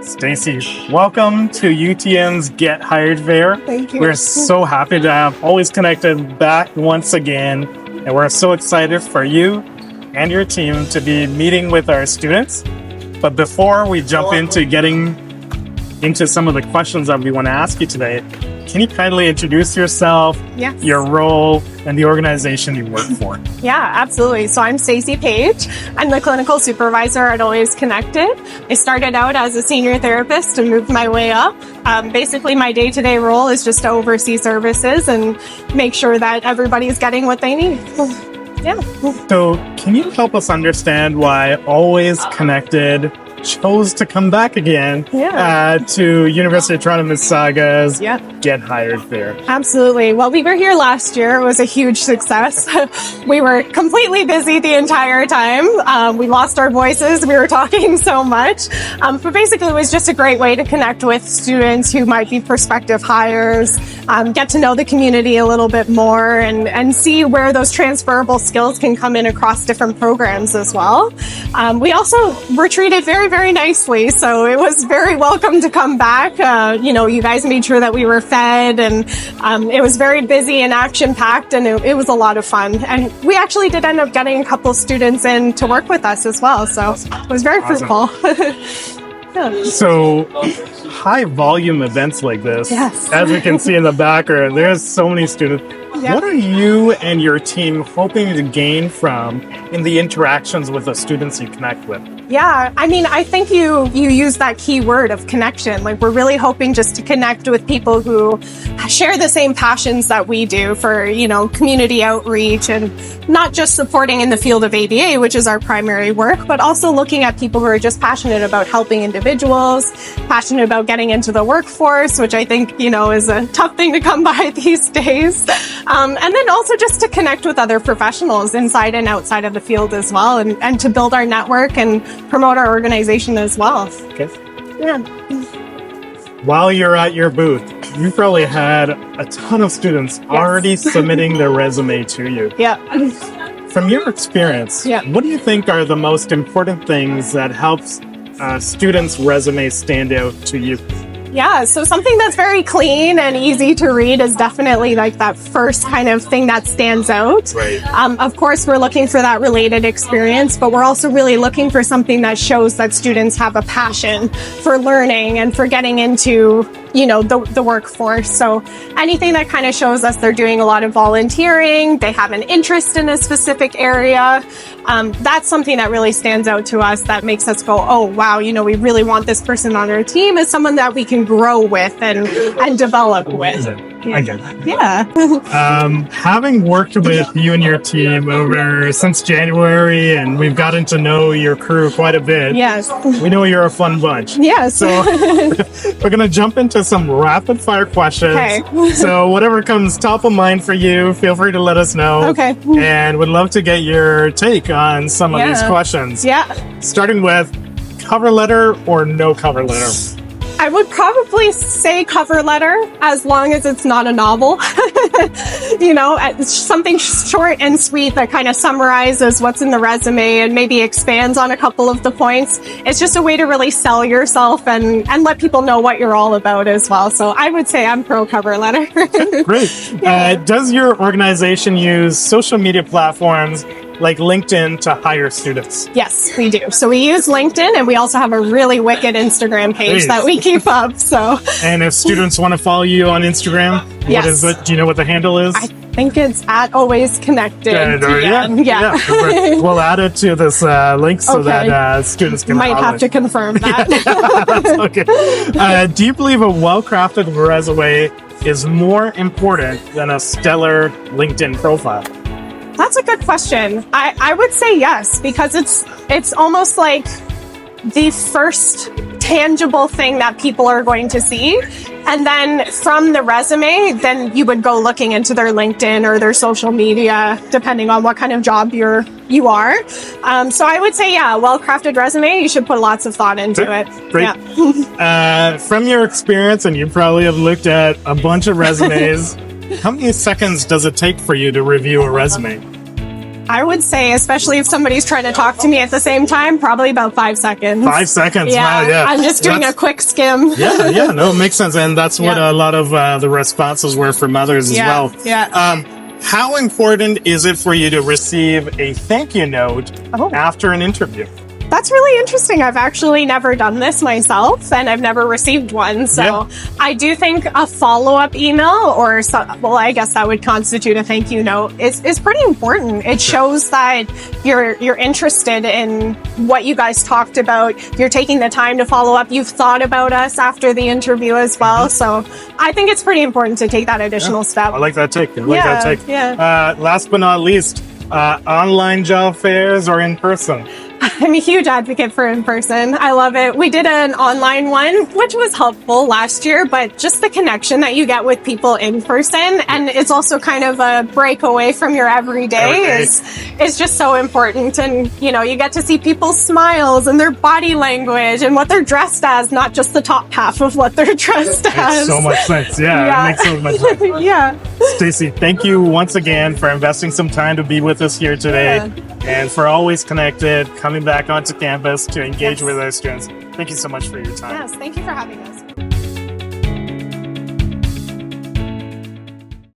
Stacy, welcome to UTN's Get Hired Fair. Thank you. We're so happy to have Always Connected back once again, and we're so excited for you and your team to be meeting with our students. But before we jump into getting into some of the questions that we want to ask you today, can you kindly introduce yourself, Yes. your role, and the organization you work for? Yeah, absolutely. So I'm Stacy Page. I'm the clinical supervisor at Always Connected. I started out as a senior therapist and moved my way up. Basically, my day-to-day role is just to oversee services and make sure that everybody's getting what they need. Yeah. So can you help us understand why Always Connected chose to come back again to University of Toronto Mississauga's Get Hired Fair? Absolutely. Well, we were here last year. It was a huge success. We were completely busy the entire time. We lost our voices. We were talking so much. But basically, it was just a great way to connect with students who might be prospective hires, get to know the community a little bit more, and see where those transferable skills can come in across different programs as well. We also were treated very, very nicely. So it was very welcome to come back. You guys made sure that we were fed, and it was very busy and action-packed, and it was a lot of fun. And we actually did end up getting a couple students in to work with us as well. So it was very fruitful. Yeah. So high volume events like this, as we can see in the background, there's so many students. Yeah. What are you and your team hoping to gain from in the interactions with the students you connect with? Yeah, I mean, I think you use that key word of connection. Like, we're really hoping just to connect with people who share the same passions that we do for, community outreach, and not just supporting in the field of ABA, which is our primary work, but also looking at people who are just passionate about helping individuals, passionate about getting into the workforce, which I think, is a tough thing to come by these days. And then also just to connect with other professionals inside and outside of the field as well, and to build our network and promote our organization as well. Okay. Yeah. While you're at your booth, you probably had a ton of students already submitting their resume to you. Yeah. From your experience, what do you think are the most important things that helps students' resumes stand out to you? Yeah, so something that's very clean and easy to read is definitely like that first kind of thing that stands out. Right. Of course, we're looking for that related experience, but we're also really looking for something that shows that students have a passion for learning and for getting into, the workforce. So anything that kind of shows us they're doing a lot of volunteering, they have an interest in a specific area, that's something that really stands out to us, that makes us go, oh, wow, we really want this person on our team as someone that we can grow with and develop with. I get it. Yeah. Having worked with you and your team since January, and we've gotten to know your crew quite a bit. Yes. We know you're a fun bunch. Yes. So we're going to jump into some rapid fire questions. Okay. So whatever comes top of mind for you, feel free to let us know. Okay. And would love to get your take on some of these questions. Yeah. Starting with cover letter or no cover letter? I would probably say cover letter, as long as it's not a novel. Something short and sweet that kind of summarizes what's in the resume and maybe expands on a couple of the points. It's just a way to really sell yourself and let people know what you're all about as well. So I would say I'm pro cover letter. Great. Does your organization use social media platforms like LinkedIn to hire students? Yes, we do. So we use LinkedIn, and we also have a really wicked Instagram page that we keep up. So, and if students want to follow you on Instagram, what is it? Do you know what the handle is? I think it's at Always Connected. Yeah. We'll add it to this link so that students can might have to confirm that. Okay. Do you believe a well-crafted resume is more important than a stellar LinkedIn profile? That's a good question. I would say yes, because it's almost like the first tangible thing that people are going to see. And then from the resume, then you would go looking into their LinkedIn or their social media, depending on what kind of job you are. So I would say, well-crafted resume, you should put lots of thought into it. Great. Yeah. From your experience, and you probably have looked at a bunch of resumes, how many seconds does it take for you to review a resume? I would say, especially if somebody's trying to talk to me at the same time, probably about 5 seconds. 5 seconds. Yeah, Wow, yeah. I'm just doing a quick skim. Yeah, no, it makes sense. And that's what a lot of the responses were from others as well. Yeah. How important is it for you to receive a thank you note after an interview? That's really interesting. I've actually never done this myself, and I've never received one. So I do think a follow-up email, or I guess that would constitute a thank you note, is pretty important. It shows that you're interested in what you guys talked about. You're taking the time to follow up. You've thought about us after the interview as well. So I think it's pretty important to take that additional step. I like that take. Yeah. Last but not least, online job fairs or in person? I'm a huge advocate for in-person. I love it. We did an online one, which was helpful last year, but just the connection that you get with people in person, and it's also kind of a break away from your everyday is just so important. And, you know, you get to see people's smiles and their body language and what they're dressed as, not just the top half of what they're dressed as. Makes so much sense. Yeah, it makes so much sense. Yeah. Stacy, thank you once again for investing some time to be with us here today and for always connected, coming back onto campus to engage with our students. Thank you so much for your time. Yes, thank you for having us.